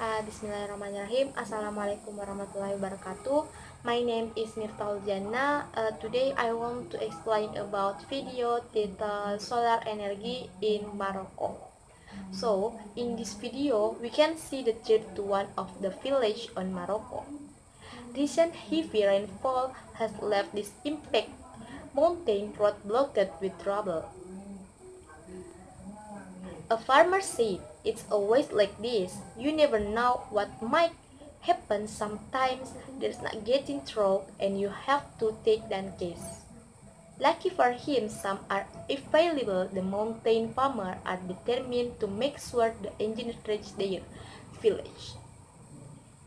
Bismillahirrahmanirrahim. Assalamualaikum warahmatullahi wabarakatuh. My name is Miftahul Jannah. Today I want to explain about video titled solar energy in Morocco. So, in this video, we can see the trip to one of the village on Morocco. Recent heavy rainfall has left this impact mountain road blocked with rubble. A farmer said, "It's always like this. You never know what might happen. Sometimes there's not getting through and you have to take that case." Lucky for him, some are available. The mountain farmers are determined to make sure the engineers reach their village.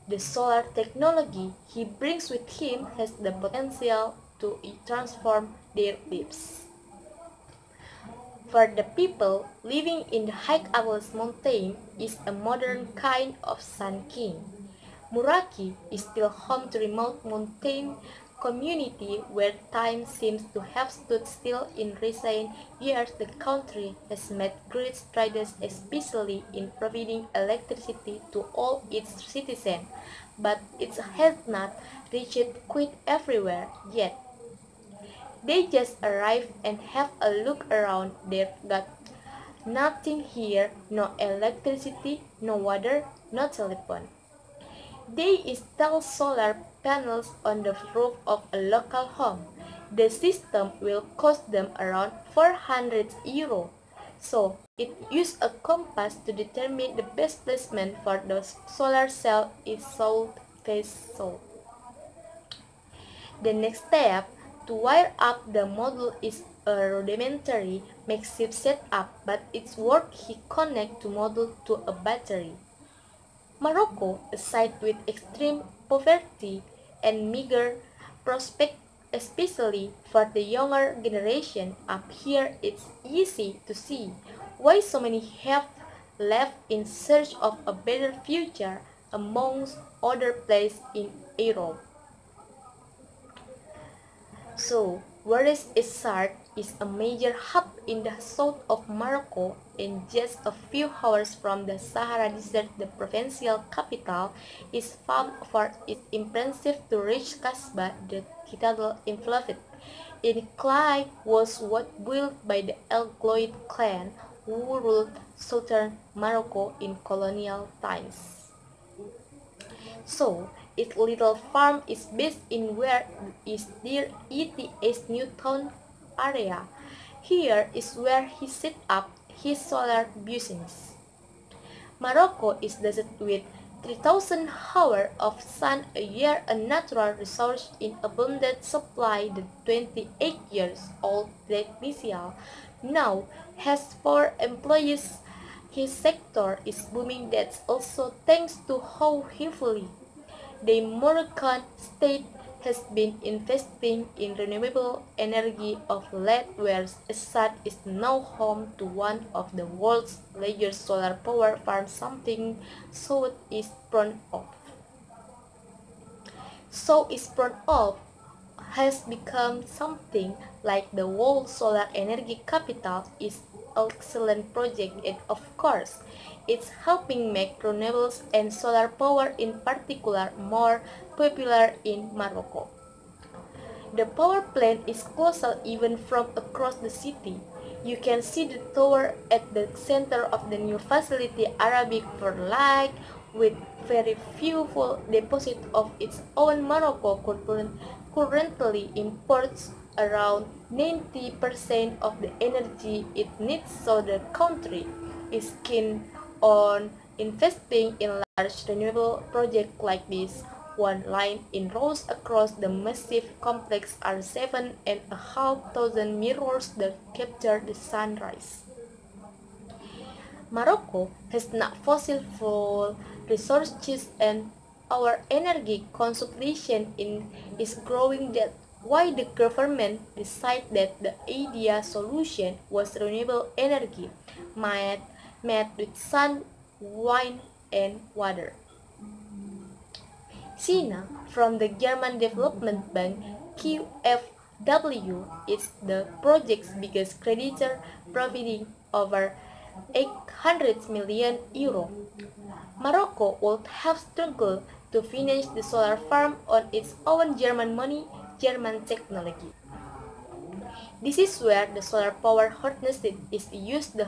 The solar technology he brings with him has the potential to transform their lives. For the people living in the high Atlas mountain is a modern kind of sun king. Morocco is still home to remote mountain community where time seems to have stood still. In recent years, the country has made great strides, especially in providing electricity to all its citizens, but it has not reached quite everywhere yet. They just arrive and have a look around. They've got nothing here, no electricity, no water, no telephone. They install solar panels on the roof of a local home. The system will cost them around 400 euro. So it uses a compass to determine the best placement for the solar cell is south-face south. The next step to wire up the module is a rudimentary makeshift setup, but its work he connects the module to a battery. Morocco, a site with extreme poverty and meager prospects, especially for the younger generation, up here it's easy to see why so many have left in search of a better future amongst other places in Europe. So, whereas Essart is a major hub in the south of Morocco and just a few hours from the Sahara Desert, the provincial capital is famed for its impressive tourist Kasbah, the citadel in Flavid. Incline was what built by the El Gloid clan who ruled southern Morocco in colonial times. So, its little farm is based in where is near ETS Newtown area. Here is where he set up his solar business. Morocco is desert with 3,000 hours of sun a year, a natural resource in abundant supply. The 28 years old technician now has 4 employees. His sector is booming. That's also thanks to how heavily the Moroccan state has been investing in renewable energy of late, where Essart is now home to one of the world's largest solar power farms, something South is proud of. So is proud of has become something like the world solar energy capital. Is an excellent project, and of course it's helping make renewables and solar power in particular more popular in Morocco. The power plant is colossal even from across the city. You can see the tower at the center of the new facility, Arabic for light, with very few full deposit of its own. Morocco currently imports around 90% of the energy it needs, so the country is keen on investing in large renewable projects like this. One line in rows across the massive complex are 7,500 mirrors that capture the sunrise. Morocco has not fossil fuel resources and our energy consumption is growing. That's why the government decided that the ideal solution was renewable energy made with sun, wind, and water. China, from the German Development Bank (KfW), is the project's biggest creditor, providing over 800 million euro. Morocco would have struggled to finish the solar farm on its own German money, German technology. This is where the solar power harnessed is used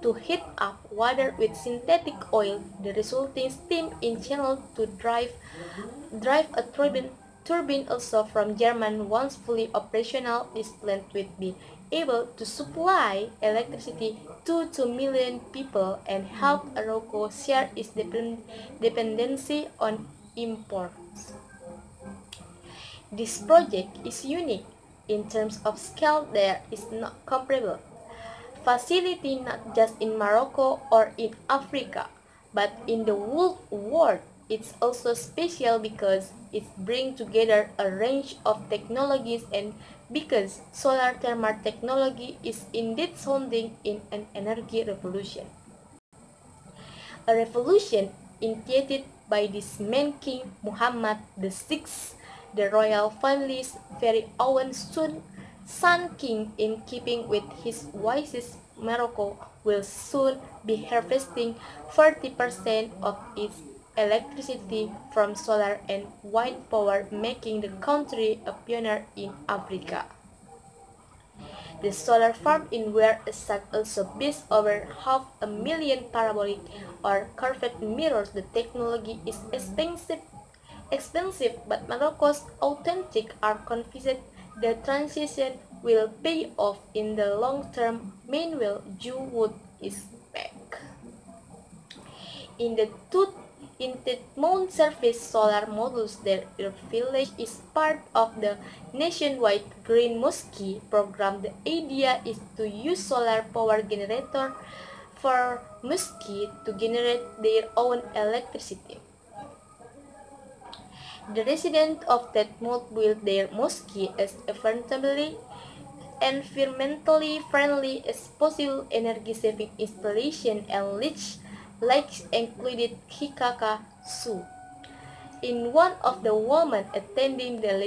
to heat up water with synthetic oil. The resulting steam is channeled to drive a turbine also from Germany. Once fully operational, this plant would be able to supply electricity to 2 million people and help Morocco share its dependency on imports. This project is unique in terms of scale. There is not comparable facility not just in Morocco or in Africa, but in the whole world. It's also special because it brings together a range of technologies and because solar thermal technology is indeed sounding in an energy revolution. A revolution initiated by this man King Muhammad VI, the royal family's very own Sun King. In keeping with his wishes, Morocco will soon be harvesting 40% of its electricity from solar and wind power, making the country a pioneer in Africa. The solar farm in Where Esat also builds over 500,000 parabolic or curved mirrors. The technology is expensive, but Morocco's authentic are confident the transition will pay off in the long term. Meanwhile, Jewwood is back. In the mount surface solar modules, their village is part of the nationwide Green Mosque program. The idea is to use solar power generator for mosque to generate their own electricity. The residents of that mosque built their mosque as environmentally friendly as possible. Energy-saving installation and lights included Hikaka Su. In one of the women attending the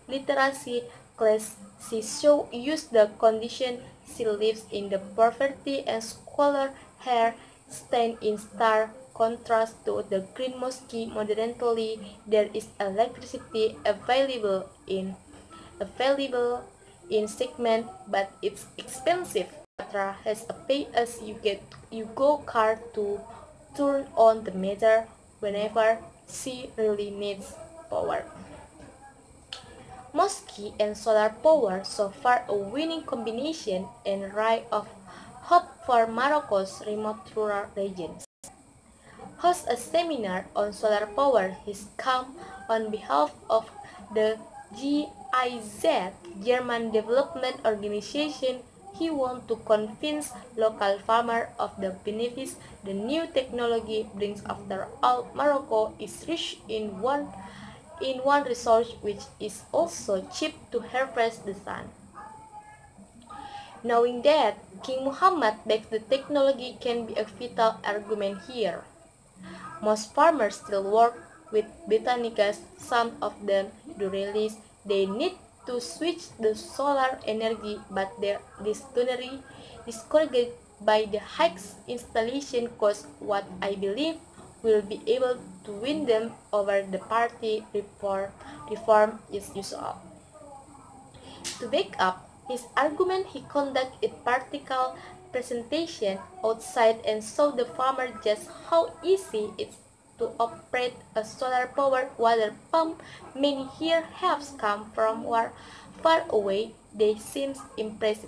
literacy class, she showed used the condition she lives in. The poverty and squalor here stand in stark contrast to the Green Mosque. Modernly, there is electricity available in segment, but it's expensive. Patra has a pay-as-you-go card to turn on the meter whenever she really needs power. Mosque and solar power, so far a winning combination and ray of hope for Morocco's remote rural regions. Host a seminar on solar power. He's come on behalf of the GIZ, German Development Organization. He wants to convince local farmers of the benefits the new technology brings. After all, Morocco is rich in one resource which is also cheap to harvest: the sun. Knowing that, King Muhammad begs the technology can be a vital argument here. Most farmers still work with botanicas. Some of them do realize they need to switch to solar energy, but they're discouraged by the high installation cost. What I believe will be able to win them over the party reform is usual. To back up his argument, he conducted a practical presentation outside and showed the farmer just how easy it is to operate a solar-powered water pump. Many here have come from far away. They seem impressed.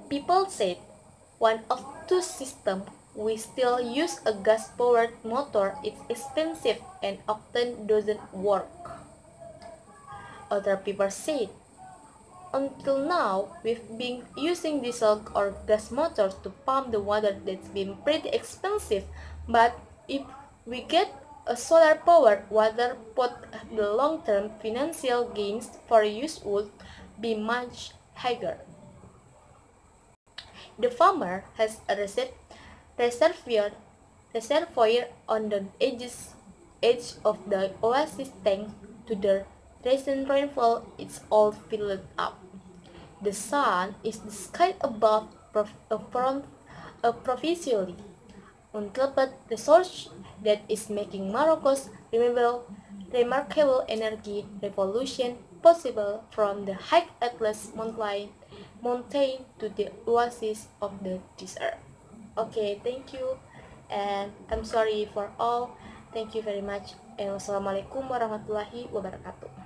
People said, one of two systems. We still use a gas-powered motor. It's expensive and often doesn't work. Other people said, until now, we've been using diesel or gas motors to pump the water. That's been pretty expensive. But if we get a solar-powered water pot, the long-term financial gains for use would be much higher. The farmer has a reservoir on the edge of the oasis. Thanks to the recent rainfall, it's all filled up. The sun is the sky above provincially undeveloped resource that is making Morocco's remarkable energy revolution possible, from the high Atlas mountain to the oasis of the desert. Okay, thank you, and I'm sorry for all. Thank you very much, and wassalamualaikum warahmatullahi wabarakatuh.